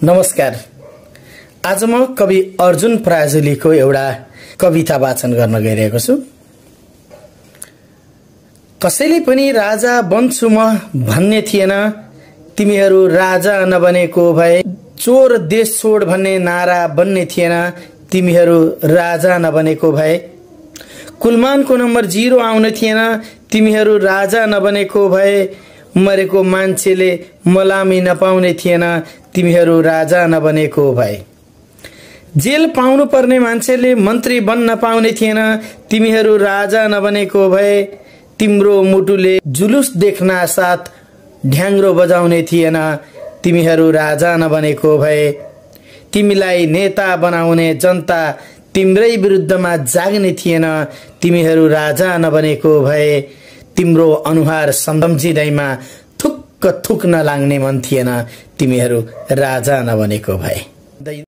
नमस्कार। आज म कवि अर्जुन पराजुलीको एउटा कविता वाचन गर्न गइरहेको छु। कसैले पनि राजा बन्छु म भन्ने थिएन, तिमीहरू राजा नबनेको भए। चोर देश छोड भन्ने नारा बन्ने थिएन, तिमीहरू राजा नबनेको भए। कुलमानको नम्बर 0 आउने थिएन, तिमीहरू राजा नबनेको भए। मरेको मान्छेले मलामी नपाउने थिएन, तिमीहरू राजा नबनेको भए। जेल पाउनु पर्ने मान्छेले मन्त्री बन्न पाउने थिएन, तिमीहरू राजा नबनेको भए। तिम्रो मुटुले जुलुस देख्न साथ ढ्याङ्ग्रो बजाउने थिएन, तिमीहरू राजा नबनेको भए। तिमीलाई नेता बनाउने जनता तिम्रै विरुद्धमा जाग्ने थिएन, तिमीहरू राजा नबनेको भए। तिम्रो अनुहार सम्झिँदैमा थुक्क थुक्न लाग्ने मन थिएन, तिमीहरू राजा नबनेको भए।